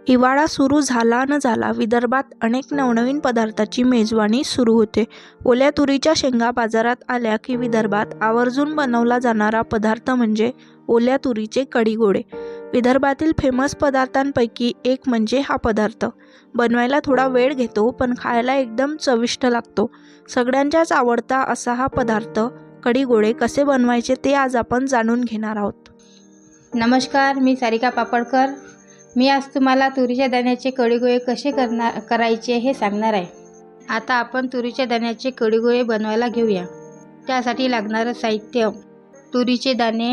हिवाळा सुरू झाला न झाला, विदर्भात अनेक नवनवीन पदार्थाची मेजवानी सुरू होते. ओल्या तुरीच्या शेंगा बाजारात आल्या की विदर्भात आवर्जून बनवला जाणारा पदार्थ म्हणजे ओल्या तुरीचे कढीगोळे. विदर्भातील फेमस पदार्थांपैकी एक म्हणजे हा पदार्थ. बनवायला थोडा वेळ घेतो, पण खायला एकदम चविष्ट लागतो. सगळ्यांचाच आवडता असा हा पदार्थ कढीगोळे कसे बनवायचे ते आज आपण जाणून घेणार आहोत. नमस्कार, मी सारिका पापडकर. मी आज तुम्हाला तुरीच्या दाण्याचे कढीगोळे कसे करायचे हे सांगणार आहे. आता आपण तुरीच्या दाण्याचे कढीगोळे बनवायला घेऊया. त्यासाठी लागणारं साहित्य: तुरीचे दाणे,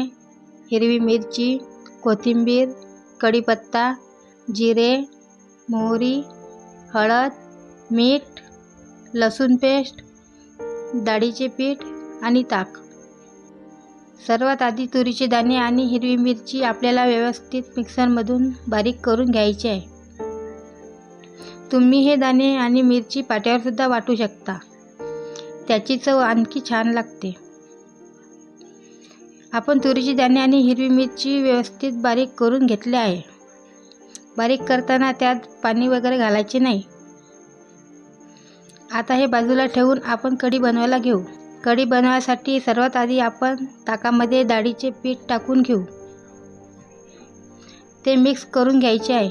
हिरवी मिरची, कोथिंबीर, कढीपत्ता, जिरे, मोहरी, हळद, मीठ, लसूण पेस्ट, डाळीचे पीठ आणि ताक. सर्वात आधी तुरीचे दाणे आणि हिरवी मिरची आपल्याला व्यवस्थित मिक्सरमधून बारीक करून घ्यायचे आहे. तुम्ही हे दाणे आणि मिरची पाट्यावर सुद्धा वाटू शकता, त्याची चव आणखी छान लागते. आपण तुरीचे दाणे आणि हिरवी मिरची व्यवस्थित बारीक करून घेतले आहे. बारीक करताना त्यात पाणी वगैरे घालायचे नाही. आता हे बाजूला ठेवून आपण कढी बनवायला घेऊ. कढी बनवण्यासाठी सर्वात आधी आपण ताकामध्ये डाळीचे पीठ टाकून घेऊ. ते मिक्स करून घ्यायचे आहे.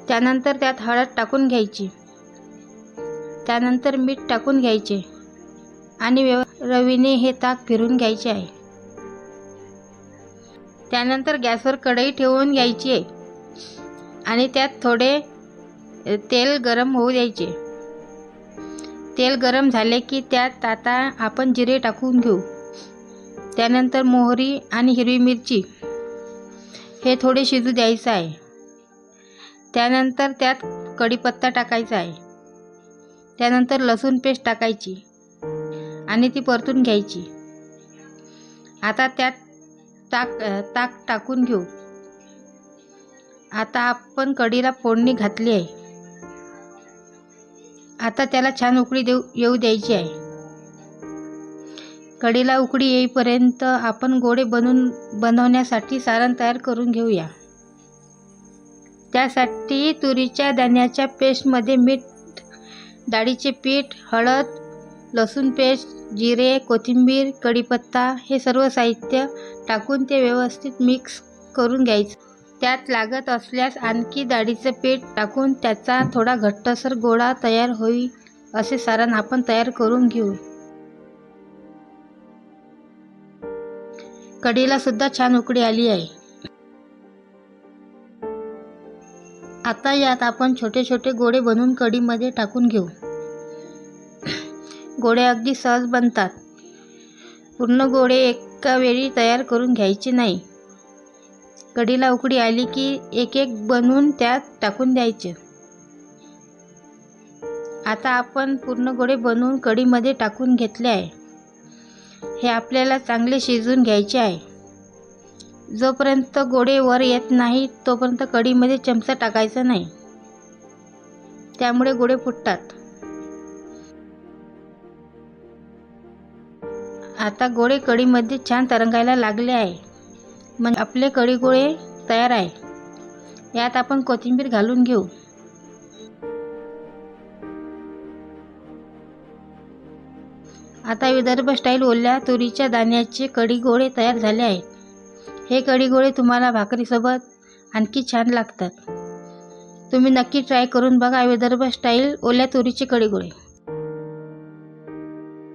त्यानंतर त्यात हळद टाकून घ्यायची. त्यानंतर मीठ टाकून घ्यायचे आणि रवीने हे ताक फिरून घ्यायचे आहे. त्यानंतर गॅसवर कढई ठेवून घ्यायची आहे आणि त्यात थोडे तेल गरम होऊ द्यायचे. तेल गरम झाले की त्यात आता आपण जिरे टाकून घेऊ. त्यानंतर मोहरी आणि हिरवी मिरची हे थोडे शिजू द्यायचं आहे. त्यानंतर त्यात कढीपत्ता टाकायचा आहे. त्यानंतर लसूण पेस्ट टाकायची आणि ती परतून घ्यायची. आता त्यात ताक टाकून घेऊ. आता आपण कढीला फोडणी घातली आहे. आता त्याला छान उकळी येऊ द्यायची आहे. कढीला उकळी येईपर्यंत आपण गोळे बनवण्यासाठी सारण तयार करून घेऊया. त्यासाठी तुरीच्या दाण्याच्या पेस्टमध्ये मीठ, डाळीचे पीठ, हळद, लसूण पेस्ट, जिरे, कोथिंबीर, कढीपत्ता हे सर्व साहित्य टाकून ते व्यवस्थित मिक्स करून घ्यायचं. त्यात लागत असल्यास आणखी डाळीचं पीठ टाकून त्याचा थोडा घट्टसर गोळा तयार होईल असे सारण आपण तयार करून घेऊ. कढीला सुद्धा छान उकळी आली आहे. आता यात आपण छोटे छोटे गोळे बनवून कढीमध्ये टाकून घेऊ. गोळे अगदी सहज बनतात. पूर्ण गोळे एका वेळी तयार करून घ्यायचे नाही. कढीला उकळी आली की एक एक बनवून त्यात टाकून द्यायचे. आता आपण पूर्ण गोळे बनवून कढीमध्ये टाकून घेतले आहे. हे आपल्याला चांगले शिजवून घ्यायचे आहे. जोपर्यंत गोळे वर येत नाही तोपर्यंत कढीमध्ये चमचा टाकायचा नाही, त्यामुळे गोळे फुटतात. आता गोळे कढीमध्ये छान तरंगायला लागले आहे, म्हणजे आपले कढीगोळे तयार आहे. यात आपण कोथिंबीर घालून घेऊ. आता विदर्भ स्टाईल ओल्या तुरीच्या दाण्याचे कढीगोळे तयार झाले आहेत. हे कढीगोळे तुम्हाला भाकरीसोबत आणखी छान लागतात. तुम्ही नक्की ट्राय करून बघा विदर्भ स्टाईल ओल्या तुरीचे कढीगोळे.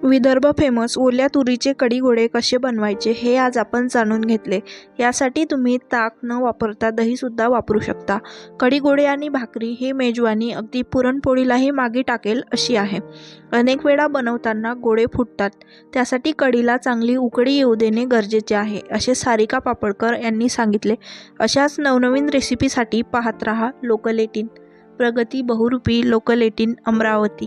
विदर्भ फेमस ओल्या तुरीचे कढीगोळे कसे बनवायचे हे आज आपण जाणून घेतले. यासाठी तुम्ही ताक न वापरता दहीसुद्धा वापरू शकता. कढीगोळे आणि भाकरी ही मेजवानी अगदी पुरणपोळीलाही मागे टाकेल अशी आहे. अनेक वेळा बनवताना गोळे फुटतात, त्यासाठी कढीला चांगली उकळी येऊ देणे गरजेचे आहे, असे सारिका पापडकर यांनी सांगितले. अशाच नवनवीन रेसिपीसाठी पाहत रहा लोकल 18. प्रगती बहुरूपी लोकल 18 अमरावती.